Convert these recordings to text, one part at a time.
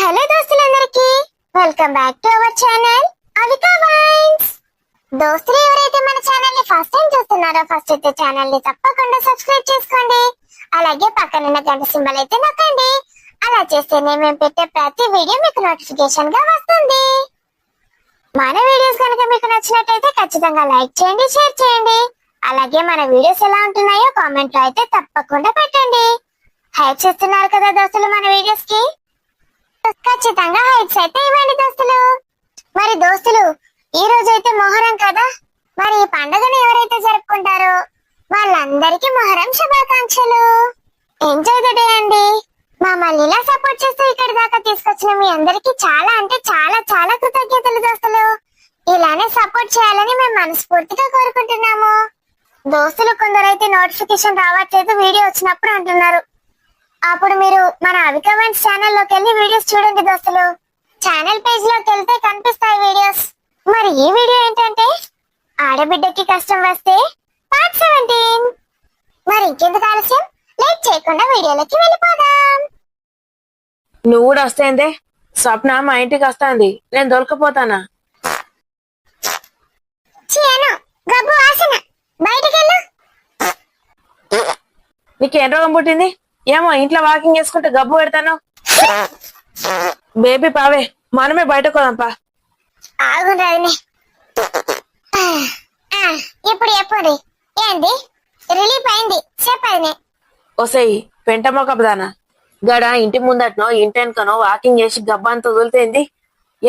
Hello దోస్తులందరికీ welcome back to our channel Avika Vines. దోస్తులు ఎవరైతే మన ఛానల్ ని ఫస్ట్ టైం చూస్తున్నారో ఫస్ట్ అయితే ఛానల్ ని తప్పకుండా సబ్స్క్రైబ్ చేసుకోండి. అలాగే పక్కన ఉన్న గంట సింబల్ అయితే నొక్కండి. అలా చేస్తేనే మేము పెట్టే ప్రతి వీడియో మీకు నోటిఫికేషన్ గా వస్తుంది. మన వీడియోస్ కనుక మీకు నచ్చినట్టయితే ఖచ్చితంగా లైక్ చేయండి, షేర్ చేయండి. అలాగే మన వీడియోస్ ఎలా ఉంటున్నాయో కామెంట్ లో అయితే తప్పకుండా పెట్టండి. హైప్ చేస్తున్నారు కదా దోస్తులు మన వీడియోస్ కి, ఖచ్చితంగా హైప్స్ అయితే ఇవ్వండి దోస్తులు. మరి దోస్తులు ఈ రోజు అయితే మొహరం కదా, మరి ఈ పండుగను ఎవరైతే జరుపుకుంటారో వాళ్ళందరికీ మొహరం శుభాకాంక్షలు. ఎంజాయ్ ద డే అండి. మమ్మల్ని ఇలా సపోర్ట్ చేస్తూ ఇక్కడి దాకా తీసుకొచ్చిన మీ అందరికి చాలా అంటే చాలా చాలా కృతజ్ఞతలు దోస్తులు. ఇలానే సపోర్ట్ చేయాలని మేము మనస్ఫూర్తిగా కోరుకుంటున్నాము. దోస్తులు కొందరైతే నోటిఫికేషన్ రావట్లేదు వీడియో వచ్చినప్పుడు అంటున్నారు. అప్పుడు మీరు మన అవికా వైన్స్ ఛానల్లోకి వెళ్ళి వీడియోస్ చూడండి దోస్తులు. ఛానల్ పేజ్ లోకి వెళ్తే కనిపిస్తాయి వీడియోస్. మరి ఈ వీడియో ఏంటంటే ఆడబిడ్డకి కష్టం వస్తే పార్ట్ 17. మరి ఇంకెందుకు ఆలస్యం, లేట్ చేయకుండా వీడియోలోకి వెళ్ళిపోదాం. నువ్వు కూడా వస్తేందే? స్వప్న మా ఇంటికి వస్తాంది, నేను దొరకపోతానా? చీను గబ్బు వాసన, బయటికెళ్ళు. నీకేం రోగం పుట్టింది? ఏమో ఇంట్లో వాకింగ్ చేసుకుంటే గబ్బు పెడతాను. బేబీ పావే, మనమే బయటకు పోదాంపా. ఆగుండని ఇప్పుడు చెప్పండి, ఏంది రిలీఫ్ అయింది చెప్పది. ఒసేయ్ పెంట మొక్కదానా, గడ ఇంటి ముందటనో ఇంటెనకనో వాకింగ్ చేసి గబ్బంతా వదిలితేంది?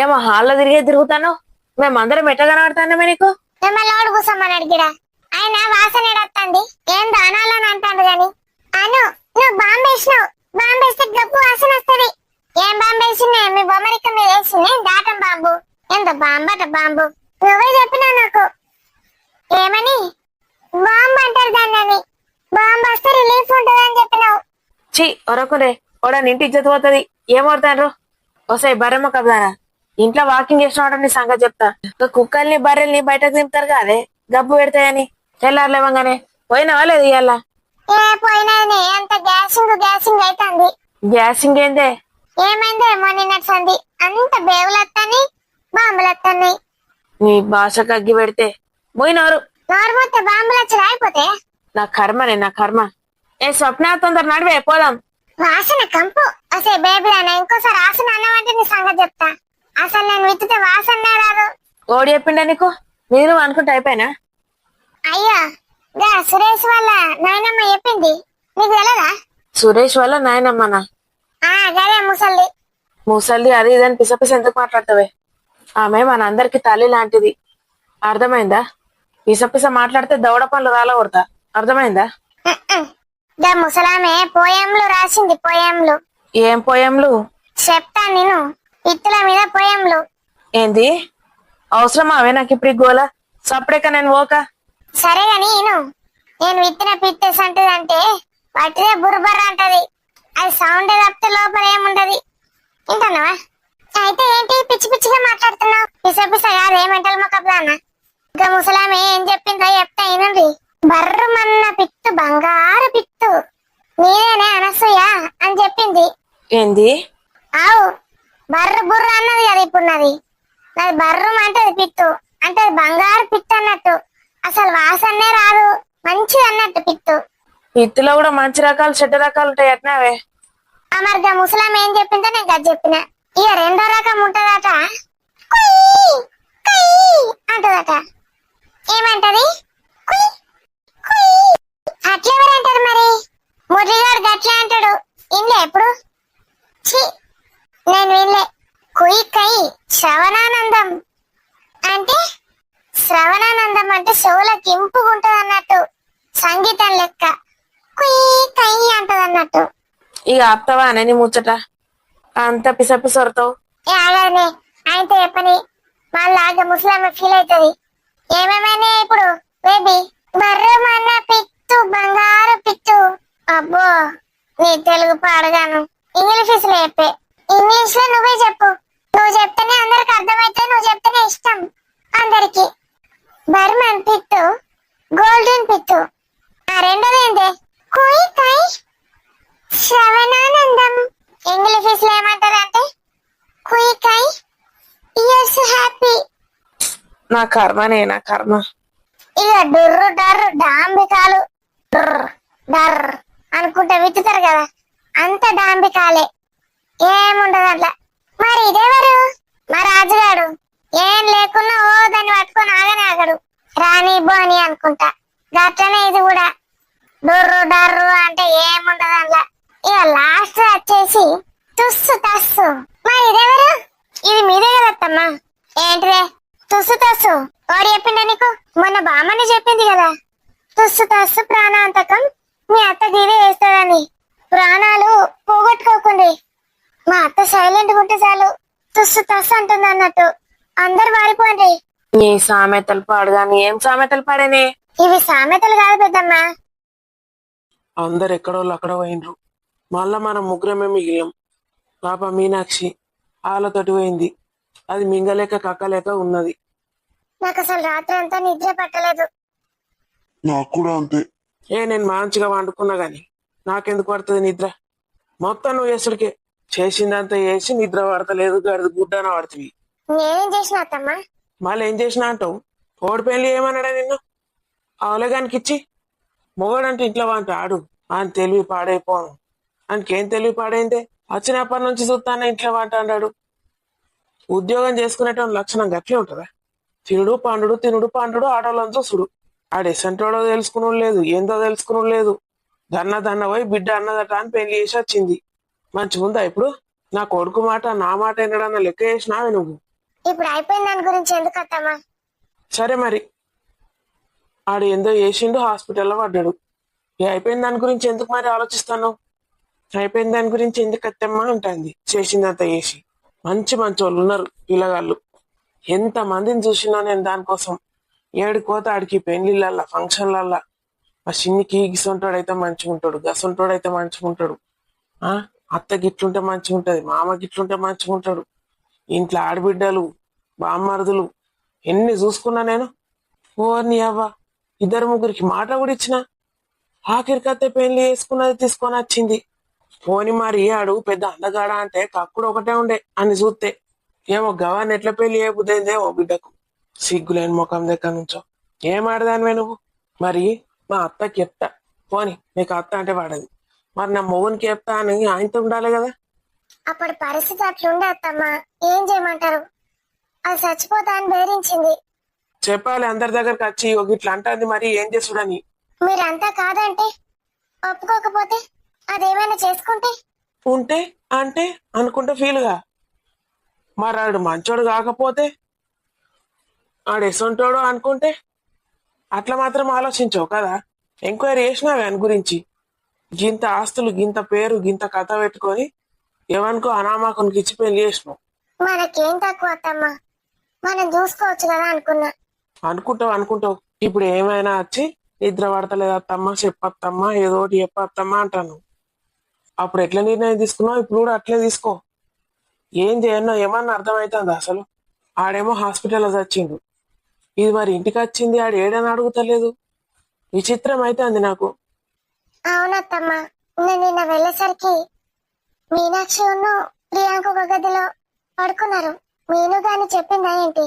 ఏమో హాల్లో తిరుగుతాను. మేమందరం ఎట్లా కనబడతానమే నీకు? మిమ్మల్ని ఓడి కూసమ్మని అడిగిడా, ఆయన వాసన ఎడత్తంది ఏం దానాలని అంటాడు గాని. అను నువ్వు బాంబేసినావు, బాంబేస్తే గబ్బు వాసన వస్తుంది. ఏం బాంబేసినా? మీ బొమ్మరిక మీద వేసింది దాటం బాంబు. ఎంత బాంబట బాంబు, నువ్వే చెప్పినా నాకు. ఏమని బాంబు అంటారు దాన్ని, బాంబు వస్తే రిలీఫ్ ఉంటుందని చెప్పినావు. చి ఒరకురే, ఓడని ఇంటి ఇజ్జత్ పోతుంది. ఏమవుతారు? ఒసేయ్ బర్రెమ్మ కబదానా, ఇంట్లో వాకింగ్ చేసిన నీ సంగతి చెప్తా. కుక్కల్ని బర్రెల్ని బయటకు దింపుతారు కాదే గబ్బు పెడతాయని. తెల్లారులేవంగానే పోయినావా లేదు ఇవాళ? ఏ పోయినది, అంత గ్యాసింగ్ అవుతుంది. గ్యాసింగ్ ఏందే? ఏమైందో ఏమో నిన్నటి సంది అంత బేవులు వస్తాయి, బాంబులు వస్తున్నాయి. నీ భాషకు అగ్గి పెడితే పోయినవరు. నోరుమూతే బాంబులు వచ్చి రాయిపోతే నా కర్మనే, నా కర్మ. ఏ స్వప్న తొందర నడివే పోదాం. వాసన కంపు అసే బేబీ అన్న, ఇంకోసారి వాసన అన్నవంటే నీ సంగతి చెప్తా. అసలు నేను విత్తితే వాసనే రాదు. ఓడి చెప్పిండా నీకు? మీరు అనుకుంటే అయిపోయినా? అయ్యో గా సురేష్ వాళ్ళ నాయనమ్మ చెప్పింది, నీకు తెలదా? సురేష్ వల్ల నాయనమ్మనా? గదే ముసల్ది. ముసల్ది అది ఇదని పిసపిస ఎందుకు మాట్లాడతావే? ఆమె మన అందరికి తల్లి లాంటిది, అర్థమైందా? పిసపిస మాట్లాడితే దౌడ పనులు రాలకూడతా, అర్థమైందా? గా ముసలామె పోయంలు రాసింది, పోయంలు. ఏం పోయంలు? చెప్తా నేను, ఇత్తుల మీద పోయంలు. ఏంది అవసరమా అవే నాకు ఇప్పుడు గోల? సప్పుడేక నేను ఓక. సరే గాని నేను విత్తిన పిత్తేసి అంటదంటే వాటిదే బుర్బర్ర అంటది. అది సౌండ్ తప్పితే లోపల ఏముంటది. వింటున్నావా? అయితే ఏంటి పిచ్చి పిచ్చిగా మాట్లాడుతున్నావు? పిసపిస కాదు, ఏమంటారు మొక్కదాన్న. ఇంకా ముసలామె ఏం చెప్పిందో చెప్తా వినండి. బర్రుమన్న పిత్తు బంగారు పిత్తు, నీదేనే అనసూయ అని చెప్పింది. ఏంది? ఆవు బర్రు బుర్ర అన్నది కదా ఇప్పుడు నాది. నాది బర్రం అంటది పిత్తు, అంటే బంగారు పిత్తు అన్నట్టు. అసలు వాసనే రాదు, మంచిది అన్నట్టు పిత్తు. పిత్తులో కూడా మంచి రకాలు చెడ్డ రకాలు ఉంటాయి అట్నావే. అమర్గా ముసలాం ఏం చెప్పిందో నేను గది చెప్పిన. ఇక రెండో రకం ఉంటదట, అంటదట. ఏమంటది? అట్లెవరంటారు మరి? మురళిగాడు గట్లా అంటాడు, ఇన్లే ఎప్పుడు? ఛీ నేను వినలే. కుయ్ కై శ్రవణానందం అంటే, శ్రవణానందం అంటే చెవులకు ఇంపుగుంటది అన్నట్టు, సంగీతం లెక్క. కుయ్ కై అంటది అన్నట్టు. ఇక ఆప్తావా అని ముచ్చట అంత పిసపిసొరతావు. అలానే ఆయనతో చెప్పని మళ్ళా ముసలమ్మ ఫీల్ అవుతుంది. ఏమేమైనా ఇప్పుడు బేబీ బర్రమన్న పిత్తు బంగారు పిత్తు. అబ్బో నీ తెలుగు పాడగాను, ఇంగ్లీష్ లో చెప్పే. ఇంగ్లీష్ లో నువ్వే చెప్పు, నువ్వు చెప్తేనే అందరికి అర్థమైతే, నువ్వు చెప్తేనే ఇష్టం అందరికి. బర్మన్ పిత్తు, గోల్డెన్ పిత్తు. ఆ రెండోది ఏంటి? కుయ్ కై శ్రవణానందం. ఇంగ్లీష్ లో ఏమంటారంటే నా కర్మనే నా కర్మ. ఇక డొర్రు డర్రు డాంబికాలు డర్ర్ డర్ర్ అనుకుంటా విత్తుతారు కదా, అంత డాంబికాలే, ఏముండదు అట్లా. మరి ఇదేవరు? మా రాజుగాడు ఏం లేకున్నా ఓ దాన్ని పట్టుకొని ఆగనే ఆగడు, రాని బోని అనుకుంటా. గట్లనే ఇది కూడా డొర్రు డర్రు అంటే ఏముండదు అట్లా. ఇక లాస్ట్ వచ్చేసి తుస్సు తస్సు. మరి ఇదేవరు? ఇది మీదే కదత్తమ్మా. ఏంటిదే తుస్సు తస్సు? వాడు చెప్పిండ నీకు? మొన్న బామ్మని చెప్పింది కదా, తుస్సు తస్సు ప్రాణాంతకం, మీ అత్త గీదే వేస్తాడని. ప్రాణాలు పోగొట్టుకోకుండి, మా అత్త సైలెంట్ ఉంటే చాలు తుస్సు తస్సు అంటుంది అన్నట్టు. అందరు మారిపోండి. నీ సామెతలు పాడుగాని ఏం సామెతలు పాడేనే? ఇవి సామెతలు కాదు పెద్దమ్మా. అందరు ఎక్కడోళ్ళు అక్కడ పోయినరు. మళ్ళా మనం ముగ్గురమే మిగిలినాం. పాప మీనాక్షి ఆళ్ళతోటి పోయింది. అది మింగలేక కక్కలేక ఉన్నది. నాకు అసలు రాత్రి అంతా నిద్ర పట్టలేదు. నాకు కూడా అంతే. నేను మంచిగా వండుకున్నా గాని నాకెందుకు పడుతుంది నిద్ర? మొత్తం నువ్వు చేసుడికే. చేసిందంతా చేసి నిద్ర పడతలేదు, గడిది గుడ్డన పడుతుంది. నేనేం చేసిన అత్తమ్మా? మళ్ళీ ఏం చేసినా అంటావు? ఓడి పెళ్లి ఏమన్నాడా నిన్ను? అవలేగానికి ఇచ్చి మొగడంటే ఇంట్లో వంట ఆడు అని తెలివి పాడైపోను. ఆయనకేం తెలివి పాడైందే? వచ్చినప్పటి నుంచి చూస్తానే ఇంట్లో వంట అన్నాడు. ఉద్యోగం చేసుకునేటోని లక్షణం గట్లే ఉంటుందా? తినుడు పండుడు తినుడు పండుడు ఆటోలను చూసుడు. ఆడెసంటోడో తెలుసుకుని లేదు, ఏందో తెలుసుకుని లేదు. దన్న పోయి బిడ్డ అన్నదట అని పెళ్లి చేసి వచ్చింది. మంచిగుందా ఇప్పుడు? నా కొడుకు మాట నా మాట ఎన్నడన్నా లెక్క చేసినావే నువ్వు? ఇప్పుడు అయిపోయిన దాని గురించి ఎందుకు అత్తమ్మా? సరే మరి, ఆడు ఏందో చేసిండు, హాస్పిటల్లో పడ్డాడు. అయిపోయిన దాని గురించి ఎందుకు మరి ఆలోచిస్తాను? అయిపోయిన దాని గురించి ఎందుకు అత్తమ్మా అంటుంది. చేసిందంతా చేసి మంచి వాళ్ళు ఉన్నారు పిల్లగాళ్ళు. ఎంత మందిని చూసినా నేను దానికోసం. ఏడుకోత ఆడికి పెళ్లిళ్ళల్లా ఫంక్షన్లల్లా ఆ చిన్నికి గిసొంటోడైతే మంచిగా ఉంటాడు, గసొంటోడైతే మంచిగా ఉంటాడు. అత్త గిట్లుంటే మంచిగా ఉంటది, మామ గిట్లుంటే మంచిగా ఉంటాడు. ఇంట్లో ఆడబిడ్డలు బామ్మరుదులు ఎన్ని చూసుకున్నా నేను. ఓర్ని అవ్వ, 2-3కి మాట కూడా ఇచ్చిన. ఆఖరికత్తే పెళ్లి చేసుకున్నది తీసుకొని వచ్చింది. పోని మరి ఆడు పెద్ద అందగాడ అంటే కక్కుడు ఒకటే ఉండే అని చూస్తే. ఏమో గవాన్ని ఎట్లా పెళ్లి చేయబుద్దైందే ఓ బిడ్డకు. సిగ్గులేని ముఖం దగ్గర నుంచో. ఏం ఆడదానివే నువ్వు? మరి మా అత్తకి చెప్తా, పోని నీకు అత్త అంటే వాడది. మరి నా మొగునికి చెప్తా అని ఆయనతో ఉండాలి కదా. అప్పుడు పరిస్థితి అట్లుండే అత్తమ్మా, ఏం చేయమంటారు? అది చచ్చిపోతా అని బెదిరించింది. చెప్పాలి అందరి దగ్గరకు వచ్చి ఒక ఇట్లా అంటుంది, మరి ఏం చేసుడని. మీరంతా కాదంటే, ఒప్పుకోకపోతే, అదేమైనా చేసుకుంటే? ఉంటే అంటే అనుకుంటే ఫీల్గా. మరి ఆడు మంచోడు కాకపోతే, ఆడు ఎసొంటోడు అనుకుంటే అట్లా మాత్రం ఆలోచించవు కదా. ఎంక్వైరీ చేసినావు ఆయన గురించి. గింత ఆస్తులు, గింత పేరు, గింత కథ పెట్టుకొని ఎవరికో అనామకునికి ఇచ్చి పెళ్లి చేసినావు. మనకేం తక్కువ అత్తమ్మా, మనం చూసుకోవచ్చు కదా అనుకున్నా. అనుకుంటావు. ఇప్పుడు ఏమైనా వచ్చి నిద్ర పడతలేదత్తమ్మా, చెప్పత్తమ్మా, ఏదో ఒకటి చెప్పత్తమ్మా అంటాను. అప్పుడు ఎట్లా నిర్ణయం తీసుకున్నావు, ఇప్పుడు కూడా అట్లే తీసుకో. ఏం చేయనో ఏమన్నా అర్థమవుతుంది అసలు? ఆడేమో హాస్పిటల్లో చచ్చిండు, ఇది మరి ఇంటికి వచ్చింది ఆడు ఏడని అడుగుతలేదు. విచిత్రం అవుతుంది నాకు. అవునత్తమ్మా, నేను నిన్న వెళ్ళేసరికి మీనాక్షి ఉన్న ప్రియాంక ఒక గదిలో పడుకున్నారు. మీను గాని చెప్పిందా ఏంటి?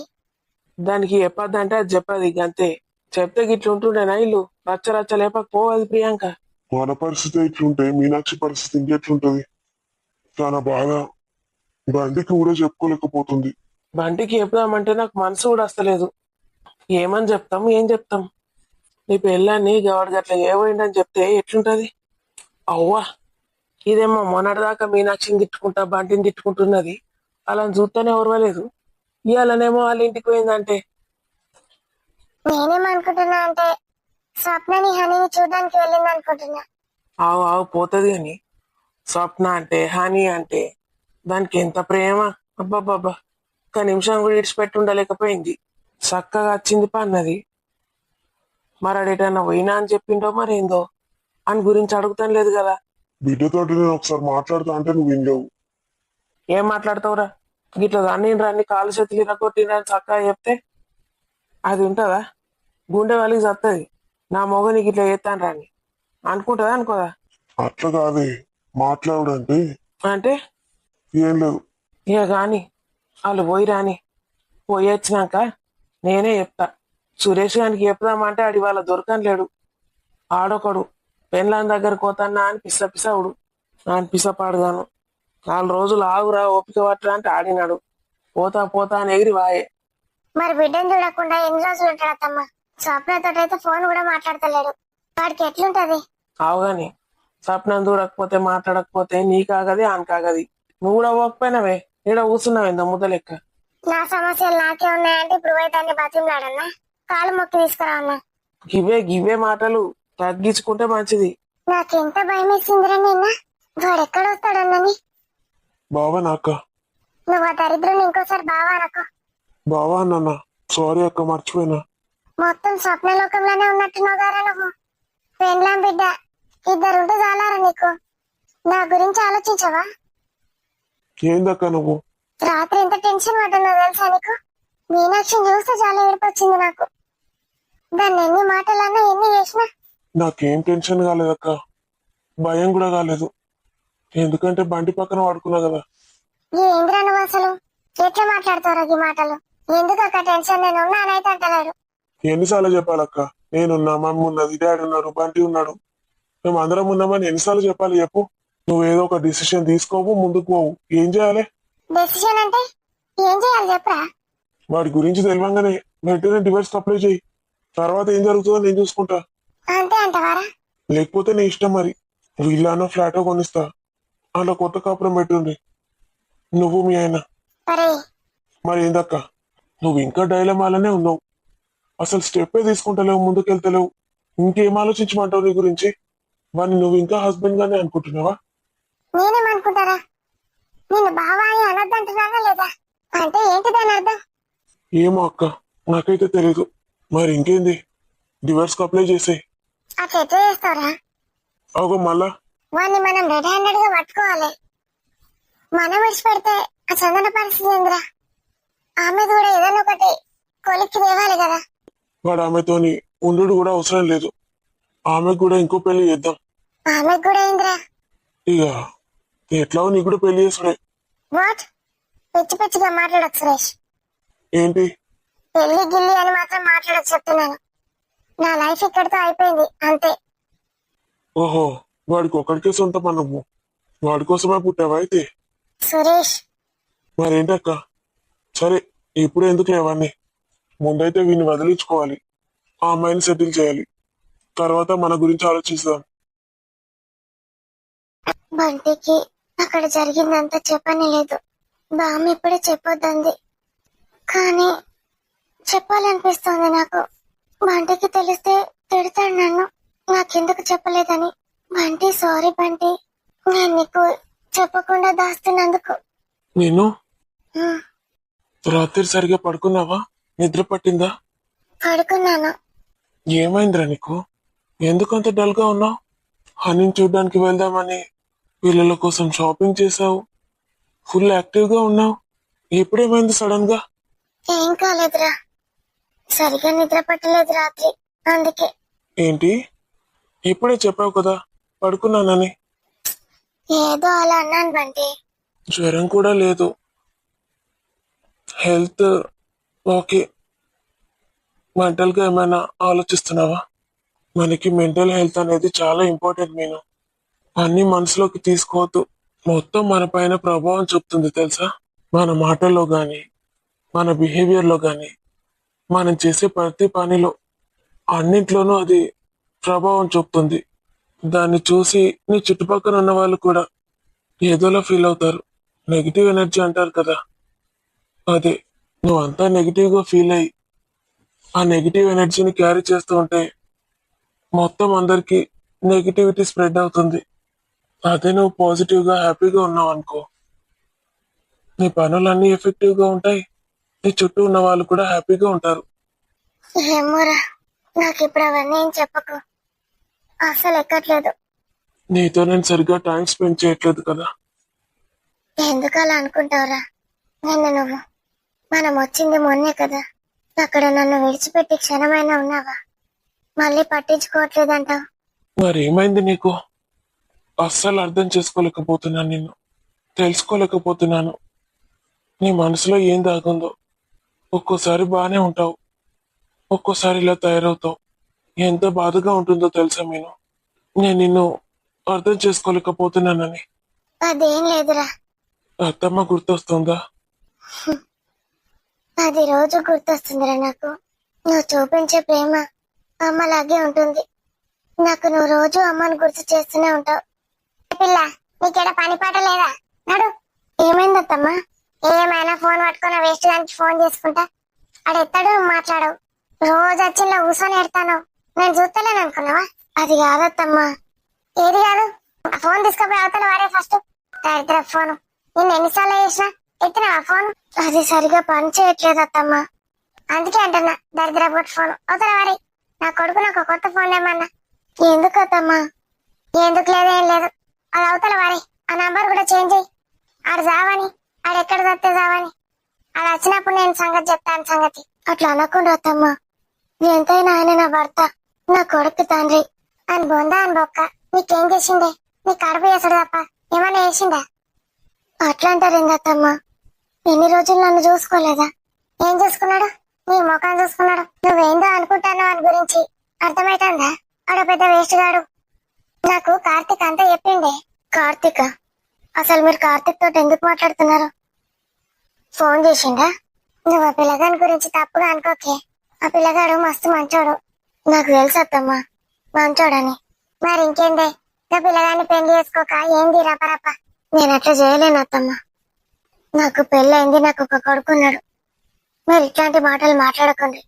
దానికి చెప్పద్దంటే అది చెప్పదు, అంతే. చెప్తే గిట్ల ఉంటుండేనా ఇల్లు? రచ్చ లేపకపోవది ప్రియాంక. మన పరిస్థితి ఇట్లుంటే మీనాక్షి పరిస్థితి ఇంకెట్లుంటది? చాలా బాధ. బండికి కూడా చెప్పుకోలేకపోతుంది. బంటికి చెప్దామంటే నాకు మనసు కూడా వస్తలేదు. ఏమని చెప్తాం, ఏం చెప్తాం? నీ పెళ్ళాన్ని గవాడు గట్ల ఏమైందని చెప్తే ఎట్లుంటది? అవ్వా, ఇదేమో మొన్నటిదాకా మీనాక్షిని తిట్టుకుంటా బంటిని తిట్టుకుంటున్నది, అలా చూస్తేనే ఓర్వలేదు. ఇవాళనేమో వాళ్ళ ఇంటికి పోయిందంటే. నేనేమనుకుంటున్నా అంటే, స్వప్నని హనీని చూడడానికి వెళ్ళింది అనుకుంటున్నా. ఆవు పోతుంది అని స్వప్న అంటే, హాని అంటే దానికి ఎంత ప్రేమ! అబ్బాబ్బాబ్బా, ఒక్క నిమిషం కూడా ఇడిచిపెట్టి ఉండలేకపోయింది. చక్కగా వచ్చింది పన్నది. మరి అడేటన్నా పోయినా అని చెప్పిండో మరేందో అని గురించి అడుగుతాను లేదు కదా. బిడ్డతోటి నేను ఒకసారి మాట్లాడుతా అంటే నువ్వు వినలేవు. ఏం మాట్లాడతావురా? గిట్లా రన్ని కాలు చేతులు ఇరగొట్టినని చక్కగా చెప్తే అది ఉంటుందా? గుండె వాళ్ళకి చత్తది. నా మొగని గిట్లా చేస్తాను రాని అనుకుంటుందా అనుకోదా? అట్లా కాదే మాట్లాడంటే. అంటే ఏం లేదు. ఇక గాని వాళ్ళు పోయి రాని, పోయి వచ్చినాక నేనే చెప్తా. సురేష్ గారికి చెప్దామంటే ఆడి వాళ్ళ దొరకని లేడు. ఆడొకడు పెన్లాన్ దగ్గర పోతాన్నా అని పిసవుడు అని పిసపాడుగాను. 4 రోజులు ఆగురా ఓపిక పట్టరా అంటే ఆడినాడు. పోతా పోతా అని ఎగిరి వాయే. మరి బిడ్డను చూడకుండా ఎన్ని రోజులు ఉంటాడు అత్తమ్మ? స్వప్నతో అయితే ఫోన్ కూడా మాట్లాడతలేడు. వాడికి ఎట్లుంటది? ఆవుగాని స్వప్నం దూరకపోతే మాట్లాడకపోతే నీ కాగది ఆన్ కాగది. నువ్వు కూడా పోకపోయినావే, ఈడ కూర్చున్నావు ఇంత ముద్ద లెక్క. నా సమస్యలు నాకే ఉన్నాయంటే ఇప్పుడు పోయి దాన్ని బతిమలాడన్నా, కాలు మొక్కి తీసుకురా అన్నా. గివే మాటలు తగ్గించుకుంటే మంచిది. నాకెంత భయం వేసిందిరా నిన్న. వాడు ఎక్కడ వస్తాడన్నని. బావా నాక్క. నువ్వు ఆ దరిద్రుని ఇంకోసారి బావా అనకు. బావా అన్న సారీ అక్క, మర్చిపోయినా. మొత్తం స్వప్నలోకంలోనే ఉన్నట్టున్నావు గారా నువ్వు. పెండ్లాం బిడ్డ ఇద్దరుంటే చాలారా నీకు. నా గురించి ఆలోచించవా? ఏందక్క నువ్వు? రాత్రి ఎంత టెన్షన్ పడ్డానో తెలుసా నీకు? మీనాక్షిని చూస్తే చాలా ఏడుపొచ్చింది నాకు. దాన్ని ఎన్ని మాటలన్నా ఎన్ని చేసినా నాకేం టెన్షన్ కాలేదక్క, భయం కూడా కాలేదు. ఎందుకంటే బండి పక్కన పడుకున్నా కదా. ఏంద్రా నువ్వు అసలు ఎట్లా మాట్లాడతావు ఈ మాటలు? ఎందుకు అక్క టెన్షన్? నేను ఉన్నానైతే అంటలేడు. ఎన్నిసార్లు చెప్పాలక్క? నేనున్నా, మమ్మీ ఉన్నది, డాడీ ఉన్నారు, బంటి ఉన్నాడు, మేము అందరం ఉన్నామని ఎన్నిసార్లు చెప్పాలి చెప్పు? నువ్వు ఏదో ఒక డిసిషన్ తీసుకోవు, ముందుకు పోవు. ఏం చేయాలి? డెసిషన్ అంటే ఏం చేయాలి చెప్పరా? వాడి గురించి తెలియంగానే వెంటనే డివోర్స్ అప్లై చేయి. తర్వాత ఏం జరుగుతుందో నేను చూసుకుంటా. అంతే అంటవారా? లేకపోతే నీ ఇష్టం. మరి వీళ్ళనో ఫ్లాటో కొనిస్తా, అలా కొత్త కాపురం పెట్టుండి నువ్వు మీ ఆయన. అరే మరి ఏందక్క నువ్వు ఇంకా డైలమాలనే ఉన్నావు? అసలు స్టెప్పే తీసుకుంటలేవు, ముందుకెళ్తలేవు. ఇంకేం ఆలోచించమంటావు నీ గురించి? వాడిని నువ్వు ఇంకా హస్బెండ్ గానే అనుకుంటున్నావా? నేనేమనుకుంటారా? నిన్ను బావా అని అనొద్దంటున్నానా లేదా? అంటే ఏంటి దాని అర్థం? ఏమో అక్క, నాకైతే తెలీదు. మరి ఇంకేంది, డివోర్స్ అప్లై చేసేయ్. అట్లా ఎట్లా చేస్తావురా? అగో మళ్ళా వాడిని మనం రెడ్ హ్యాండెడ్ గా పట్టుకోవాలి. మనం విడిచిపెడితే ఆ చందన పరిస్థితి ఏందిరా? ఆమె కూడా ఏదైనా ఒకటి కొలిక్కి తేవాలి కదా. వాడు ఆమెతోని ఉండు కూడా అవసరం లేదు. ఆమెకు కూడా ఇంకో పెళ్లి చేద్దాం. ఆమెకు కూడా ఏందిరా? ఇక ఎట్లాగో నీకు కూడా పెళ్లి చేసుడే. వాట్? పిచ్చి పిచ్చిగా మాట్లాడకు సురేష్. ఏంటి? పెళ్లి గిల్లి అని మాత్రం మాట్లాడకు చెప్తున్నాను. నా లైఫ్ ఇక్కడితో అయిపోయింది అంతే. ఓహో, వాడికి ఒక్కడికే సొంతం నువ్వు. వాడి కోసమే పుట్టావా అయితే? సురేష్ మరేంటక్క? సరే, ఇప్పుడు ఎందుకు లేవన్నీ? ముందైతే వీడిని వదిలించుకోవాలి, ఆ అమ్మాయిని సెటిల్ చేయాలి. తర్వాత మన గురించి ఆలోచిస్తాం. బంటికి అక్కడ జరిగిందంతా చెప్పని లేదు. బామ్మ ఇప్పుడే చెప్పొద్దంది, కానీ చెప్పాలనిపిస్తోంది నాకు. బంటికి తెలిస్తే తిడతాడు నన్ను, నాకెందుకు చెప్పలేదని. బంటి సారీ బంటి, నేను నీకు చెప్పకుండా దాస్తున్నందుకు. నేను ఉమ్, రాత్రి సరిగా పడుకున్నావా? నిద్ర పట్టిందా? పడుకున్నాను. ఏమైందిరా నీకు? ఎందుకంత డల్ గా ఉన్నావు? హనీని చూడ్డానికి వెళ్దామని పిల్లల కోసం షాపింగ్ చేసావు, ఫుల్ యాక్టివ్ గా ఉన్నావు. ఎప్పుడేమైంది సడన్ గా? ఏం కాలేదురా, సరిగా నిద్ర పట్టలేదు రాత్రి, అందుకే. ఏంటి? ఇప్పుడే చెప్పావు కదా పడుకున్నానని. ఏదో అలా అన్నాను బంటి. జ్వరం కూడా లేదు, హెల్త్ ఓకే. మెంటల్ గా ఏమైనా ఆలోచిస్తున్నావా? మనకి మెంటల్ హెల్త్ అనేది చాలా ఇంపార్టెంట్. నేను అన్ని మనసులోకి తీసుకోవద్దు, మొత్తం మన పైన ప్రభావం చూపుతుంది తెలుసా? మన మాటల్లో గాని, మన బిహేవియర్ లో గాని, మనం చేసే ప్రతి పనిలో, అన్నింట్లోనూ అది ప్రభావం చూపుతుంది. దాన్ని చూసి నీ చుట్టుపక్కల ఉన్న వాళ్ళు కూడా ఏదోలా ఫీల్ అవుతారు. నెగిటివ్ ఎనర్జీ అంటారు కదా, అదే. నువ్వంతా నెగిటివ్ గా ఫీల్ అయ్యి ఆ నెగిటివ్ ఎనర్జీని క్యారీ చేస్తూ ఉంటే మొత్తం అందరికి నెగిటివిటీ స్ప్రెడ్ అవుతుంది. అదే నువ్వు పాజిటివ్ గా హ్యాపీగా ఉన్నావు అనుకో, నీ పనులన్నీ ఎఫెక్టివ్ గా ఉంటాయి, నీ చుట్టూ ఉన్న వాళ్ళు కూడా హ్యాపీగా ఉంటారు. ఏమోరా, నాకు ఇప్పుడు అవన్నీ ఏం చెప్పకు, అసలు ఎక్కట్లేదు. నీతో నేను సరిగ్గా టైం స్పెండ్ చేయట్లేదు కదా. ఎందుకు అలా అనుకుంటావురా? నువ్వు మనం వచ్చింది మొన్నే కదా, అక్కడ నన్ను విడిచిపెట్టి క్షణమైనా ఉన్నావా? మళ్ళీ పట్టించుకోవట్లేదంటావు. మరేమైంది నీకు? అస్సలు అర్థం చేసుకోలేకపోతున్నాను, నిన్ను తెలుసుకోలేకపోతున్నాను. నీ మనసులో ఏం దాగుందో. ఒక్కోసారి బాగానే ఉంటావు, ఒక్కోసారి ఇలా తయారవుతావు. ఎంత బాధగా ఉంటుందో తెలుసా మీను. నేను నిన్ను అర్థం చేసుకోలేకపోతున్నానని. అదేం లేదురా, అత్తమ్మ గుర్తొస్తుందా? అది రోజు గుర్తొస్తుందిరా నాకు. నువ్వు చూపించే ప్రేమ అమ్మలాగే ఉంటుంది. నాకు నువ్వు రోజు అమ్మను గుర్తు చేస్తూనే ఉంటావు. పిల్ల, నీకేడ పని పాట లేదా? నడు. ఏమైందత్తమ్మా? ఏమైనా ఫోన్ పట్టుకున్న వేస్ట్ దానికి ఫోన్ చేసుకుంటా ఆడెత్తాడు, నువ్వు మాట్లాడవు. రోజు వచ్చిన కూర్చొని ఎడతాను. నేను చూస్తలేను అనుకున్నావా? అది కాదత్తమ్మా. ఏది కాదు? ఆ ఫోన్ తీసుకుపోయి అవతల వారే ఫస్ట్. దరిద్ర ఫోను. నేను ఎన్నిసార్లు చేసినా ఎత్తినావా ఫోన్? అది సరిగా పని చేయట్లేదు అత్తమ్మా. అందుకే అంటున్నా, దరిద్ర బొట్టు ఫోన్ అవతల వారి. నా కొడుకు నాకు కొత్త ఫోన్ ఏమన్నా. ఎందుకు అత్తమ్మా? ఎందుకు లేదేం లేదు. అది అవతల వారి. ఆ నంబర్ కూడా చేంజ్ అయ్యి. ఆడు జావని, ఆడెక్కడ దత్తే జావని. ఆడు వచ్చినప్పుడు నేను సంగతి చెప్తాను సంగతి. అట్లా అనకుండా అత్తమ్మా. ఎంతైనా ఆయన నా భర్త, నా కొడుకు తండ్రి. అని బొందా అని బొక్క నీకేం చేసిండే? నీ కడుపు చేసాడు తప్ప ఏమన్నా చేసిందా? అట్లా అంటారు ఏందత్తమ్మా? ఎన్ని రోజులు నన్ను చూసుకోలేదా? ఏం చూసుకున్నాడు? నీ ముఖం చూసుకున్నాడు. నువ్వేందో అనుకుంటాను అని గురించి అర్థమైతుందా? ఆడ పెద్ద వేస్ట్ గాడు. నాకు కార్తీక్ అంతా చెప్పిండే. కార్తీక? అసలు మీరు కార్తీక్ తోటి ఎందుకు మాట్లాడుతున్నారు? ఫోన్ చేసిండా? నువ్వు ఆ పిల్లగాని గురించి తప్పుగా అనుకోకే. ఆ పిల్లగాడు మస్తు మంచోడు. నాకు తెలుసు అత్తమ్మా మంచోడని. మరి ఇంకేందే, నా పిల్లగాన్ని పెళ్లి చేసుకోక ఏంది రపరప? నేను అట్లా చేయలేను అత్తమ్మా. నాకు పెళ్ళైంది, నాకు ఒక కొడుకున్నాడు. మీరు ఇట్లాంటి మాటలు మాట్లాడకండి.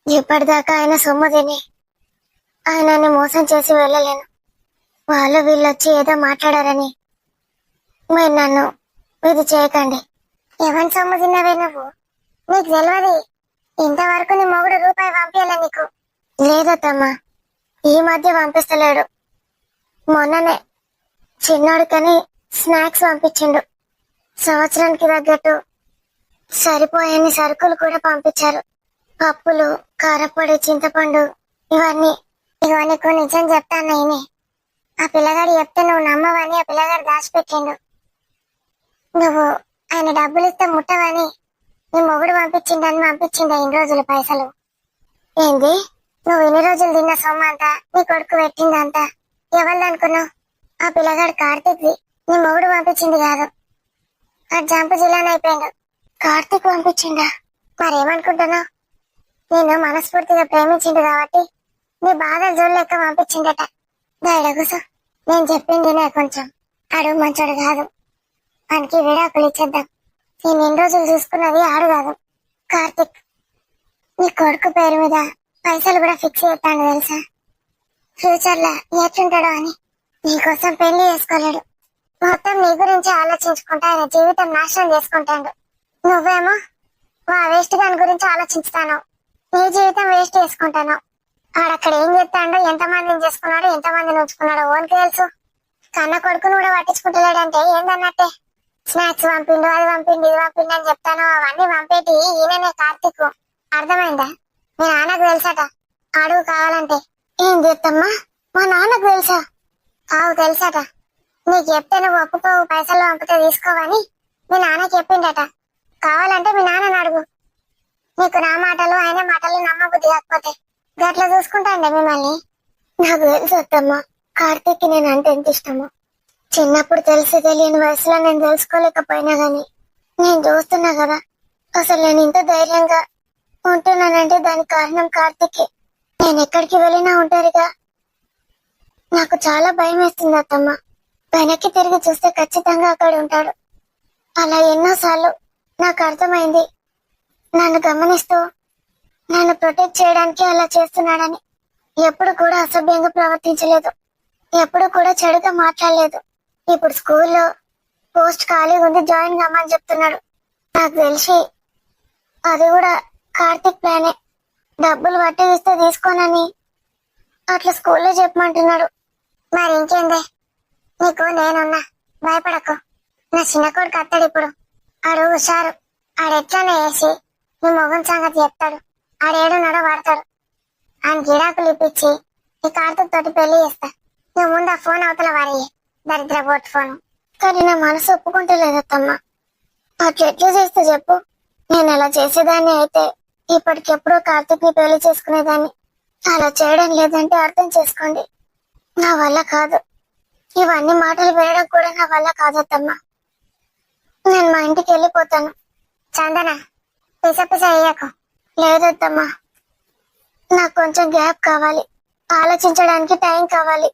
ఇప్పటిదాకా ఆయన సొమ్ము తిని ఆయనని మోసం చేసి వెళ్ళలేను. వాళ్ళు వీళ్ళొచ్చి ఏదో మాట్లాడారని మీరు నన్ను ఇది చేయకండి. ఎవరి సొమ్ము తిన్నవే నువ్వు? నీకు తెలియదు. ఇంతవరకు నీ మొగుడు రూపాయి పంపించాల నీకు? లేదత్తమ్మా, ఈ మధ్య పంపిస్తలేడు. మొన్ననే చిన్నోడికని స్నాక్స్ పంపించిండు. సంవత్సరానికి తగ్గట్టు సరిపోయని సరుకులు కూడా పంపించారు. పప్పులు, కారపొడి, చింతపండు, ఇవన్నీ. ఇగో నీకు నిజం చెప్తాను నేనే. ఆ పిల్లగాడు చెప్తే నువ్వు నమ్మవని ఆ పిల్లగాడు దాచిపెట్టిండు. నువ్వు ఆయన డబ్బులు ఇస్తే ముట్టవని నీ మొగుడు పంపించిండని పంపించిండ ఇన్ని రోజులు పైసలు. ఏంది? నువ్వు ఇన్ని రోజులు తిన్న సొమ్ము అంతా నీ కొడుకు పెట్టిందంతా ఎవరిది అనుకున్నావు? ఆ పిల్లగాడు కార్తీక్ది. నీ మొగుడు పంపించింది కాదు. ఆ జంపు జిల్లాని అయిపోయిండు. కార్తీక్ పంపించిండా? మరేమనుకుంటున్నావు? నేను మనస్ఫూర్తిగా ప్రేమించిండు కాబట్టి నీ బాధలు చూడలేక పంపించిండట. దాయిడ కూసో. నేను చెప్పింది కొంచెం. ఆడు మంచోడు కాదు. వానికి విడాకులు ఇచ్చేద్దాం. నేను ఎన్ని రోజులు చూసుకున్నది ఆడు కాదు, కార్తీక్. నీ కొడుకు పేరు మీద పైసలు కూడా ఫిక్స్ చేస్తాను తెలుసా? ఫ్యూచర్ లో ఎట్లుంటాడో అని. నీకోసం పెళ్లి చేసుకోలేడు. మొత్తం నీ గురించి ఆలోచించుకుంటా ఆయన జీవితం నాశనం చేసుకుంటాడు. నువ్వేమో మా వేస్ట్ గాని గురించి ఆలోచించుతాను. నీ జీవితం వేస్ట్ చేసుకుంటాను. ఆడక్కడ ఏం చేస్తాడో, ఎంతమందిని చేసుకున్నాడో, ఎంతమందిని ఉంచుకున్నాడో ఓనికి తెలుసు. కన్న కొడుకును కూడా పట్టించుకుంటలేడంటే ఏందన్నట్టే. స్నాక్స్ పంపిండు, అది పంపిండు, ఇది పంపిండు అని చెప్తాను. అవన్నీ పంపేటి ఈయననే కార్తీక్. అర్థమైందా? మీ నాన్నకు తెలుసట. అడుగు కావాలంటే. ఏం చేస్తామ్మా? మా నాన్నకు తెలుసా? ఆవు తెలుసట. నీకు చెప్తే నువ్వు ఒప్పుకోవు, పైసలు పంపితే తీసుకోవని మీ నాన్న చెప్పిండట. కావాలంటే మీ నాన్నని అడుగు. నీకు నా మాటలు ఆయన మాటలు నమ్మబుద్ధి కాకపోతే గట్లా చూసుకుంటాండే మిమ్మల్ని. నాకు తెలుసు అత్తమ్మా, కార్తీక్ నేను అంటే ఎంత ఇష్టమో. చిన్నప్పుడు తెలిసి తెలియని వయసులో నేను తెలుసుకోలేకపోయినా గాని నేను చూస్తున్నా కదా. అసలు నేను ఇంత ధైర్యంగా ఉంటున్నానంటే దానికి కారణం కార్తీకే. నేను ఎక్కడికి వెళ్ళినా ఉంటారుగా. నాకు చాలా భయం వేస్తుంది అత్తమ్మ. వెనక్కి తిరిగి చూస్తే ఖచ్చితంగా అక్కడ ఉంటాడు. అలా ఎన్నోసార్లు నాకు అర్థమైంది. నన్ను గమనిస్తూ నన్ను ప్రొటెక్ట్ చేయడానికి అలా చేస్తున్నాడని. ఎప్పుడు కూడా అసభ్యంగా ప్రవర్తించలేదు, ఎప్పుడు కూడా చెడుగా మాట్లాడలేదు. ఇప్పుడు స్కూల్లో పోస్ట్ ఖాళీ ఉంది, జాయిన్ కమ్మని చెప్తున్నాడు. నాకు తెలిసి అది కూడా కార్తీక్ ప్లానే. డబ్బులు వడ్డీ ఇస్తే తీసుకోనని అట్లా స్కూల్లో చెప్పమంటున్నాడు. మరి ఇంకేందే, నీకు నేనున్నా, భయపడకు. నా చిన్న కొడుకు అత్తాడు ఇప్పుడు. ఆడు హుషారు. ఆడెట్లానే వేసి నీ మొగం సంగతి చెప్తాడు. ఆడేడున్నాడో వాడతాడు. ఆయన గిరాకులు ఇప్పించి ఈ కార్తీక్ తోటి పెళ్లి చేస్తా. నువ్వు ముందు ఆ ఫోన్ అవతల వారి దరిద్ర బోట్ ఫోన్. కానీ నా మనసు ఒప్పుకుంటలేదత్తమ్మా. అట్లా ఎట్లా చేస్తే చెప్పు? నేను అలా చేసేదాన్ని అయితే ఇప్పటికెప్పుడో కార్తీక్ ని పెళ్లి చేసుకునేదాన్ని. అలా చేయడం లేదంటే అర్థం చేసుకోండి. నా వల్ల కాదు. ఇవన్నీ మాటలు వినడం కూడా నా వల్ల కాదత్తమ్మా. నేను మా ఇంటికి వెళ్ళిపోతాను. చందన, పిస పిస అయ్యాక లేదత్తమ్మా. నాకు కొంచెం గ్యాప్ కావాలి. ఆలోచించడానికి టైం కావాలి.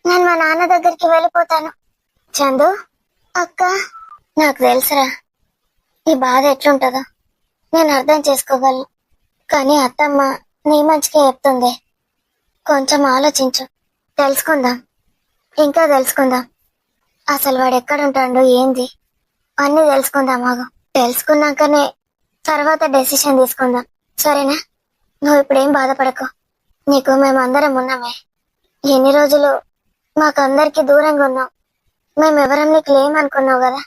నేను మా నాన్న దగ్గరికి వెళ్ళిపోతాను. చందు, అక్క, నాకు తెలుసురా ఈ బాధ ఎట్లుంటుందో. నేను అర్థం చేసుకోగలను. కానీ అత్తమ్మ నీ మంచికే చెప్తుంది. కొంచెం ఆలోచించు. తెలుసుకుందాం, ఇంకా తెలుసుకుందాం. అసలు వాడు ఎక్కడుంటాడు, ఏంది అన్నీ తెలుసుకుందాం. ఆగు, తెలుసుకున్నాకనే తర్వాత డెసిషన్ తీసుకుందాం, సరేనా? నువ్వు ఇప్పుడేం బాధపడకు. నీకు మేమందరం ఉన్నామే. ఎన్ని రోజులు మాకందరికి దూరంగా ఉన్నాం. మేమెవరం నీకు లేమనుకున్నావు కదా.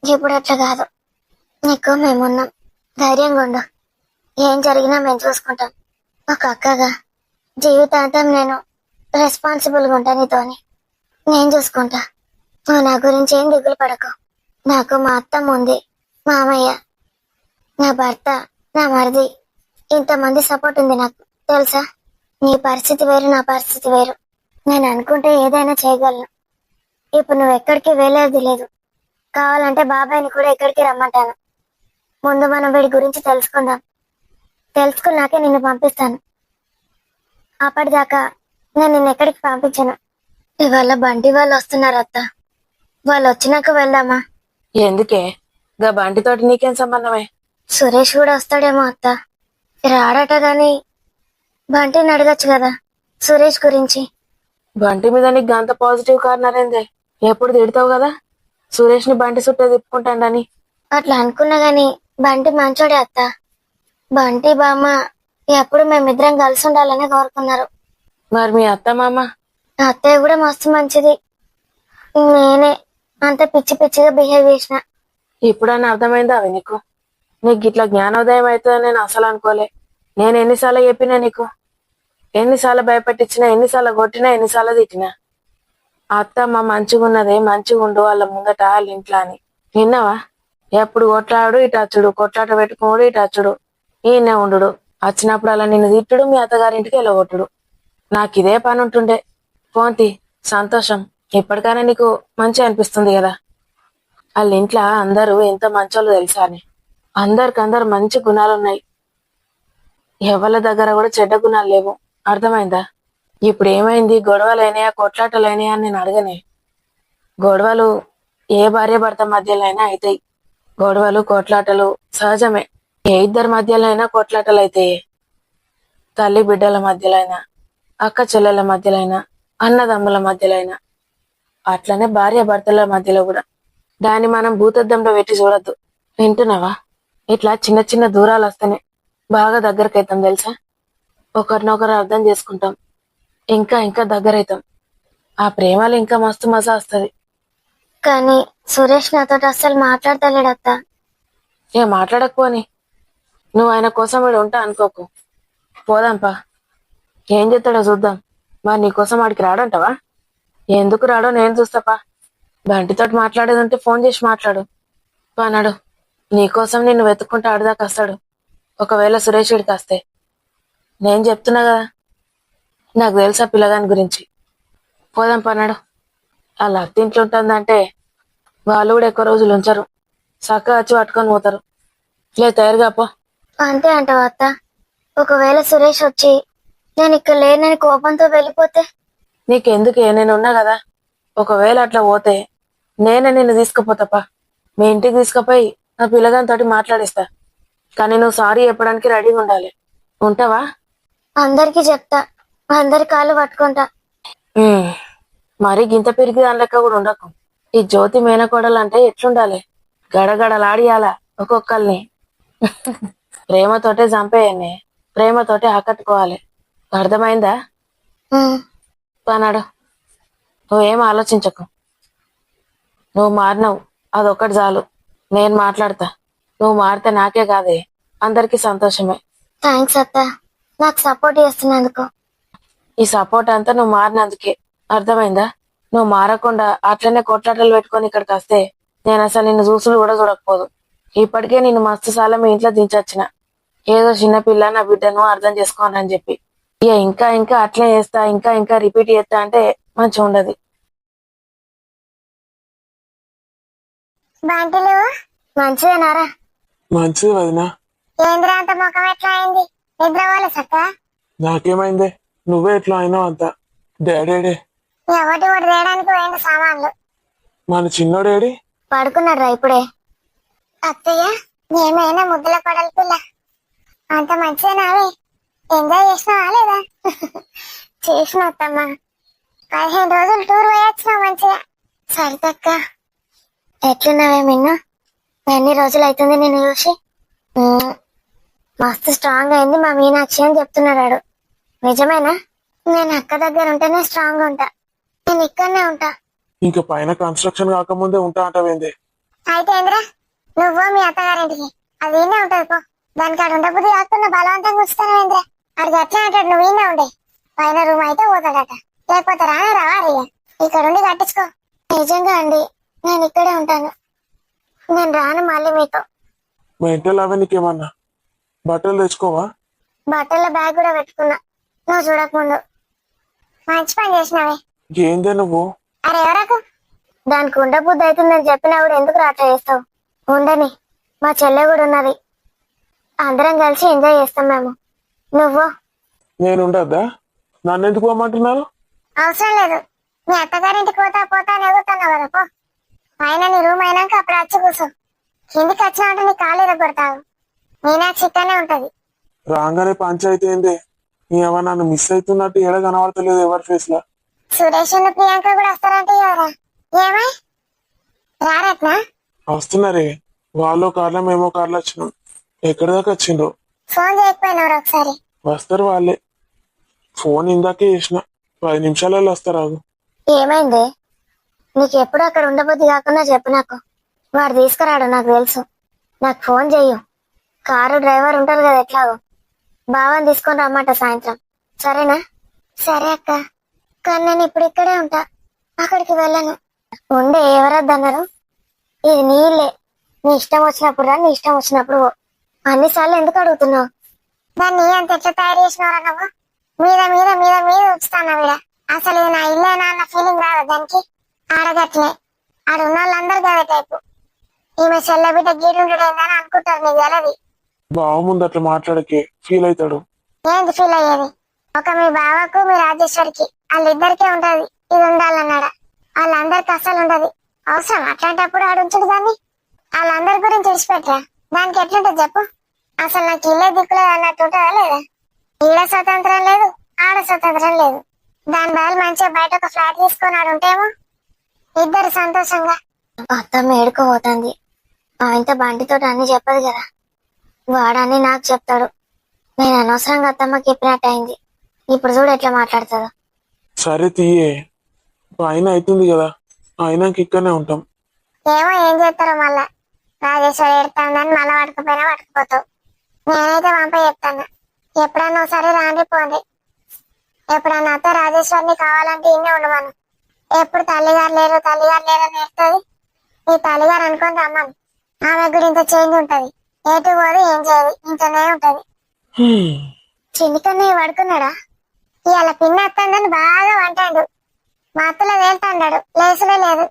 ఇప్పుడు అట్లా కాదు. నీకు మేమున్నాం. ధైర్యంగా ఉండు. ఏం జరిగినా మేము చూసుకుంటాం. ఒక అక్కగా జీవితాంతం నేను రెస్పాన్సిబుల్గా ఉంటా నీతోని. నేను చూసుకుంటా. నువ్వు నా గురించి ఏం దిగులు పడకు. నాకు మా అత్తమ్మ ఉంది, మామయ్య, నా భర్త, నా మరిది, ఇంతమంది సపోర్ట్ ఉంది నాకు, తెలుసా? నీ పరిస్థితి వేరు, నా పరిస్థితి వేరు. నేను అనుకుంటే ఏదైనా చేయగలను. ఇప్పుడు నువ్వు ఎక్కడికి వెళ్ళేది లేదు. కావాలంటే బాబాయ్ని కూడా ఎక్కడికి రమ్మంటాను. ముందు మనం వీడి గురించి తెలుసుకుందాం. తెలుసుకున్నాకే నిన్ను పంపిస్తాను. అప్పటిదాకా నేను నిన్ను ఎక్కడికి పంపించను. ఇవాళ బండి వాళ్ళు వస్తున్నారు అత్త. వాళ్ళు వచ్చినాక వెళ్దామా? ఎందుకే గా బంటితోటి నీకేం సంబంధమే? సురేష్ కూడా వస్తాడేమో అత్త. రాడట గాని బంటిని అడగచ్చు కదా సురేష్ గురించి. బంటి మీద నీకు అంత పాజిటివ్ కార్నర్ ఏందే? ఎప్పుడు తిడతావు కదా సురేష్ ని బంటి చుట్టే తిప్పుకుంటాడని. అట్లా అనుకున్నా గాని బంటి మంచోడే అత్త. బంటి బామ్మ ఎప్పుడు మేమిద్దరం కలిసి ఉండాలని కోరుకున్నారు. మరి మీ అత్త మామ? అత్తయ్య కూడా మస్తు మంచిది. నేనే అంత పిచ్చి పిచ్చిగా బిహేవ్ చేసిన. ఇప్పుడన్నా అర్థమైందా అవి నీకు? నీకు ఇట్లా జ్ఞానోదయం అవుతుందని నేను అసలు అనుకోలే. నేను ఎన్నిసార్లు చెప్పినా నీకు, ఎన్నిసార్లు భయపెట్టించినా, ఎన్నిసార్లు కొట్టినా, ఎన్నిసార్లు తిట్టినా అత్తమ్మ మంచిగున్నదే, మంచిగుండు వాళ్ళ ముందట వాళ్ళ ఇంట్లో అని విన్నావా? ఎప్పుడు కొట్లాడు ఇటు అచ్చుడు, కొట్లాట పెట్టుకోడు ఇటు అచ్చుడు, ఈయనే ఉండు. వచ్చినప్పుడు అలా నిన్ను తిట్టుడు, మీ అత్తగారింటికి వెళ్ళగొట్టుడు. నాకు ఇదే పని ఉంటుండే. పోంతి, సంతోషం. ఇప్పటికైనా నీకు మంచి అనిపిస్తుంది కదా. వాళ్ళ ఇంట్లో అందరూ ఎంత మంచోళ్ళు తెలుసా అని. అందరికందరు మంచి గుణాలున్నాయి. ఎవరి దగ్గర కూడా చెడ్డ గుణాలు లేవు. అర్థమైందా? ఇప్పుడు ఏమైంది, గొడవలైనాయా, కొట్లాటలైనాయా అని నేను అడగనే. గొడవలు ఏ భార్య భర్త మధ్యలో అయినా అవుతాయి. గొడవలు కొట్లాటలు సహజమే. ఏ ఇద్దరి మధ్యలో అయినా కొట్లాటలు అవుతాయి. తల్లి బిడ్డల మధ్యలో అయినా, అక్క చెల్లెల మధ్యలో అయినా, అన్నదమ్ముల మధ్యలో అయినా, అట్లనే భార్య భర్తల మధ్యలో కూడా. దాన్ని మనం భూతద్దంలో పెట్టి చూడద్దు. వింటున్నావా? ఇట్లా చిన్న చిన్న దూరాలు వస్తేనే బాగా దగ్గరకైతాం తెలుసా. ఒకరినొకరు అర్థం చేసుకుంటాం. ఇంకా ఇంకా దగ్గరైతాం. ఆ ప్రేమలు ఇంకా మస్తు మజా వస్తుంది. కానీ సురేష్ నాతో అస్సలు మాట్లాడతలేడత్త. ఏం మాట్లాడకపోని నువ్వు ఆయన కోసం వాడు ఉంటా అనుకోకు. పోదాంపా, ఏం చేస్తాడో చూద్దాం. మరి నీకోసం వాడికి రాడంటావా? ఎందుకు రాడో నేను చూస్తాపా. బంటితోటి మాట్లాడేది ఉంటే ఫోన్ చేసి మాట్లాడు. అన్నాడు నీకోసం నిన్ను వెతుక్కుంటూ ఆడదాకా వస్తాడు. ఒకవేళ సురేష్ ఇడికి వస్తే నేను చెప్తున్నా కదా, నాకు తెలుసా పిల్లగాని గురించి. పోదాం పన్నాడు. వాళ్ళ అత్తింట్లో ఉంటుందంటే వాళ్ళు కూడా ఎక్కువ రోజులు ఉంచరు. చక్కగా వచ్చి పట్టుకొని పోతారు. లే, తయారుగా పో. అంతే అంటావా అత్త? ఒకవేళ సురేష్ వచ్చి నేను ఇక్కడ లేనని కోపంతో వెళ్ళిపోతే? నీకెందుకే, నేనున్నా కదా. ఒకవేళ అట్లా పోతే నేనే నిన్ను తీసుకుపోతాపా. మీ ఇంటికి తీసుకుపోయి నా పిల్లగాని తోటి మాట్లాడిస్తా. కానీ నువ్వు సారీ చెప్పడానికి రెడీగా ఉండాలి. ఉంటావా? అందరికి చెప్తా, అందరి కాళ్ళు పట్టుకుంటా. మరి గింత పెరిగి దాని లెక్క కూడా ఉండకు. ఈ జ్యోతి మేనకోడలు అంటే ఎట్లుండాలి? గడగడలాడియాలా ఒక్కొక్కల్ని. ప్రేమతోటే చంపేయన్ని, ప్రేమతోటే ఆకట్టుకోవాలి. అర్థమైందా? అన్నాడు. నువ్వేం ఆలోచించకు. నువ్వు మారినావు, అదొక్కటి చాలు. నేను మాట్లాడతా. నువ్వు మారితే నాకే కాదే, అందరికీ సంతోషమే. థ్యాంక్స్ అత్త, నాకు సపోర్ట్ చేస్తున్నందుకు. ఈ సపోర్ట్ అంతా నువ్వు మారినందుకే. అర్థమైందా? నువ్వు మారకుండా అట్లనే కొట్లాటలు పెట్టుకొని ఇక్కడికి వస్తే నేను అసలు నిన్ను చూసులు కూడా చూడకపోదు. ఇప్పటికే నిన్ను మస్తు సార్లు మీ ఇంట్లో దించొచ్చిన. ఏదో చిన్నపిల్ల నా బిడ్డను అర్థం చేసుకోనని చెప్పి ఇక ఇంకా ఇంకా అట్లే చేస్తా ఇంకా ఇంకా రిపీట్ చేస్తా అంటే మంచిగా ఉండదు. బంటిలు మంచిదేనారా? మంచిది వదినా. ఏంద్రా అంత ముఖం ఎట్లా అయింది? నిద్ర వాళ్ళ సక్క నాకేమైందే? నువ్వే ఎట్లా అయినావు అంత? డాడేడే? ఒకటి ఒకటి తేయడానికి పోయింది సామాన్లు. మన చిన్నోడేడి? పడుకున్నారా ఇప్పుడే? అత్తయ్య ఏమైనా ముద్దుల కొడలి పిల్ల అంత మంచిదేనావే? ఎంజాయ్ చేసినావా లేదా? చేసిన అత్తమ్మ, 15 రోజులు టూర్ పోయొచ్చినావు మంచిగా. సరితక్క ఎట్లున్నావే మిన్ను? ఎన్ని రోజులు అవుతుంది నేను చూసి? మస్తు స్ట్రాంగ్ అయింది మా మీనాక్షి అని చెప్తున్నాడు. నిజమేనా? నేను అక్క దగ్గర ఉంటేనే స్ట్రాంగ్ ఉంటా. నేను ఇక్కడనే ఉంటా. ఇంకా పైన కన్స్ట్రక్షన్ కాకముందే ఉంటా అంటావేంది? అయితే ఏంద్రా, నువ్వు మీ అత్తగారింటికి అది ఈయనే ఉంటది పో. దానికి అక్కడ ఉండబుద్ధి కాకుండా బలవంతంగా ఉంచుతానేంద్రా. అడిగి ఎట్లా అంటాడు? నువ్వు ఈయనే ఉండే. పైన రూమ్ అయితే పోతాడట, లేకపోతే రానే రావాలయ్యా. ఇక్కడ ఉండి కట్టించుకో. నిజంగా అండి, నేను ఇక్కడే ఉంటాను. నేను రాను మళ్ళీ మీతో. మెంటల్ అవే నీకేమన్నా? బట్టలు తెచ్చుకోవా? బట్టల బ్యాగ్ కూడా పెట్టుకున్నా నువ్వు చూడకముందు. మంచి పని చేసినావే. ఏందే నువ్వు? అరే ఎవరకు? దానికి ఉండబుద్ధి అవుతుందని చెప్పినా కూడా ఎందుకు రాట్లా చేస్తావు? ఉండని, మా చెల్లె కూడా ఉన్నది. అందరం కలిసి ఎంజాయ్ చేస్తాం మేము. నువ్వు? నేను ఉండద్దా? నన్ను ఎందుకు పోమంటున్నారు? అవసరం లేదు. మీ అత్తగారింటికి పోతా పోతా అని ఎగుతున్నావు కదా పో. పైన నీ రూమ్ అయినాక అప్పుడు వచ్చి కూర్చో. కిందికి వచ్చినావంటే నీ కాలు ఇరగొడతావు. మీనాక్షి ఇక్కడనే ఉంటది. రాగానే పంచాయతీ ఏంది? ఏమన్నా నన్ను మిస్ అవుతున్నట్టు ఏడ కనబడతలేదు ఎవరి ఫేస్ లా. సురేష్ ప్రియాంక కూడా వస్తారంటే కదరా? ఏమై రారట్నా? వస్తున్నారే, వాళ్ళు కార్లో మేమో కార్లో వచ్చినాం. ఎక్కడి దాకా వచ్చిండ్రు? ఫోన్ చేయకపోయినారు ఒకసారి? వస్తారు వాళ్ళే. ఫోన్ ఇందాకే చేసిన, 10 నిమిషాలలో వస్తారు. ఏమైంది? నీకు ఎప్పుడు అక్కడ ఉండబుద్ధి కాకుండా చెప్పు నాకు. వాడు తీసుకురాడు నాకు తెలుసు. నాకు ఫోన్ చెయ్యు. కారు డ్రైవర్ ఉంటారు కదా ఎట్లాగో. బావని తీసుకొని రమ్మాట సాయంత్రం, సరేనా? సరే అక్క, కానీ నేను ఇప్పుడు ఇక్కడే ఉంటా, అక్కడికి వెళ్ళను. ఉండే ఎవరద్దన్నారు? ఇది నీ ఇల్లే. నీ ఇష్టం వచ్చినప్పుడు రా, నీ ఇష్టం వచ్చినప్పుడు పో. అన్నిసార్లు ఎందుకు అడుగుతున్నావు? దాన్ని అంత ఎట్లా తయారు చేసినవరా నువ్వు? మీద మీద మీద మీద ఉంచుతాను వీడ. అసలు ఇది నా ఇల్లేనా అన్న ఫీలింగ్ రాదా దానికి? ఆడగట్లే ఆడున్న వాళ్ళందరూ గదే టైపు. ఈమె చెల్ల బిడ్డ గీడుండేదని అనుకుంటారు. నీకు తెలది. బావ ముందు అట్లా మాట్లాడకే, ఫీల్ అవుతాడు. ఏంది ఫీల్ అయ్యేది? ఒక మీ బావకు మీ రాజేశ్వరికి వాళ్ళిద్దరికే ఉంటది ఇది ఉండాలన్నాడా. వాళ్ళందరికి అస్సలు ఉండదు. అవసరం అట్లాంటప్పుడు ఆడుంచుడు దాన్ని. వాళ్ళందరి గురించి విడిచిపెట్టరా. దానికి ఎట్లుంటది చెప్పు? అసలు నాకు ఇల్లే దిక్కులేదు అన్నట్టు ఉంటుందా లేదా? ఈడ స్వతంత్రం లేదు, ఆడ స్వతంత్రం లేదు. దాని బదులు మంచిగా బయట ఒక ఫ్లాట్ తీసుకొని ఆడుంటేమో ఇద్దరు సంతోషంగా. అత్తమ్మ ఏడుకోబోతుంది. ఆయనతో బంటితో అన్ని చెప్పదు కదా, వాడని నాకు చెప్తాడు. నేను అనవసరంగా అత్తమ్మకి చెప్పినట్టు అయింది. ఇప్పుడు చూడు ఎట్లా మాట్లాడుతుందో. సరే తీయే, పైన అవుతుంది కదా, అయినాక ఇక్కడనే ఉంటాం. ఏమో ఏం చేస్తారో మళ్ళా. రాజేశ్వరి ఎడతాందని మళ్ళా పట్టుకుపోయినా పట్టుకుపోతావు. నేనైతే వంప చెప్తాను. ఎప్పుడన్నా ఒకసారి రాండి పోండి. ఎప్పుడన్నా అత్త రాజేశ్వరిని కావాలంటే ఇన్నే ఉండమను. ఎప్పుడు తల్లిగారు లేరు తల్లిగారు లేరు నేర్తుంది. నీ తల్లిగారు అనుకొని రమ్మను. ఆమె కూడా ఇంత చేంజ్ ఉంటది. ఏటు పోదు ఏం చేయదు, ఇంట్లోనే ఉంటది. చిన్నికన్నయ్య పడుకున్నాడా? ఇవాళ పిన్న అత్తందని బాగా వంటాడు. మా అత్తలో వెళ్తాడు, లేసులే లేదు.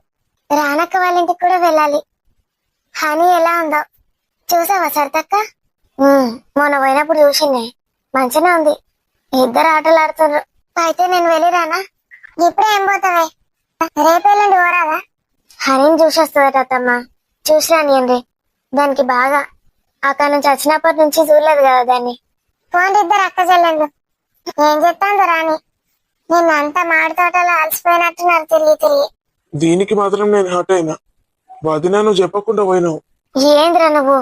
రానక్క వాళ్ళ ఇంటికి కూడా వెళ్ళాలి. హనీ ఎలా ఉందో చూసావా సరితక్క? మొన్న పోయినప్పుడు చూసిందే, మంచిగా ఉంది. ఇద్దరు ఆటలు ఆడుతున్నారు. అయితే నేను వెళ్ళిరానా? ఇప్పుడే ఏం పోతావే? రేపెళ్ళండి పోరాదా? హనీని చూసి వస్తుందట అత్తమ్మ. చూసిరానియండి. దానికి బాగా అక్కడ నుంచి వచ్చినప్పటి నుంచి చూడలేదు కదా దాన్ని. పోండి ఇద్దరు అక్క చెల్లెళ్ళు. ఏం చెప్తాందో రాని. నిన్న అంతా మాడి తోటలో అలసిపోయినట్టున్నారు తిరిగి తిరిగి. దీనికి మాత్రం నేను హర్ట్ అయినా. వదినా నువ్వు చెప్పకుండా పోయినావు. ఏంద్రా నువ్వు?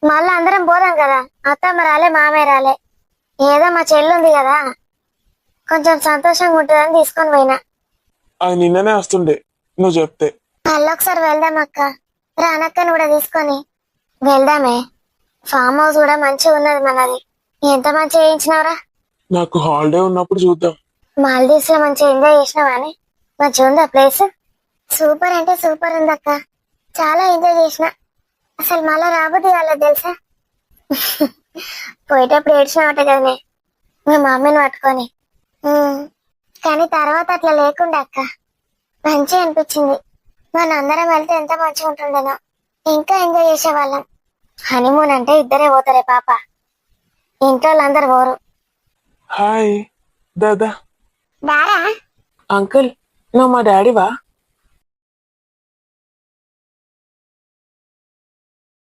మళ్ళీ అందరం పోదాం కదా. అత్తమ్మ రాలే, మామయ్య రాలే. ఏదో మా చెల్లుంది కదా, కొంచెం సంతోషంగా ఉంటుందని తీసుకొని పోయినా. అది నిన్ననే వస్తుండే నువ్వు చెప్తే. మళ్ళొకసారి వెళ్దాం అక్క. రానక్కని కూడా తీసుకొని వెళ్దామే. ఫామ్ హౌస్ కూడా మంచిగా ఉన్నది మనది. ఎంత మంచిగా చేయించినవరా. నాకు హాలిడే ఉన్నప్పుడు చూద్దాం. మాల్దీవ్స్ లో మంచిగా ఎంజాయ్ చేసినావా అని? మంచిగా ఉందా ప్లేస్? సూపర్ అంటే సూపర్ ఉంది అక్క. చాలా ఎంజాయ్ చేసిన. అసలు మళ్ళా రాబోద్ది వాళ్ళ తెలుసా? పోయేటప్పుడు ఏడ్చినట్టు కదనే మీ మమ్మీని పట్టుకొని. ఉమ్, కానీ తర్వాత అట్లా లేకుండా అక్క మంచిగా అనిపించింది. మన అందరం వెళ్తే ఎంత మంచిగా ఉంటుండేనో, ఇంకా ఎంజాయ్ చేసేవాళ్ళం. హనీమూన్ అంటే ఇద్దరే పోతారే పాప, ఇంట్లో వాళ్ళందరూ పోరు. హాయ్ దాదా. దారా అంకుల్ నువ్వు మా డాడీవా?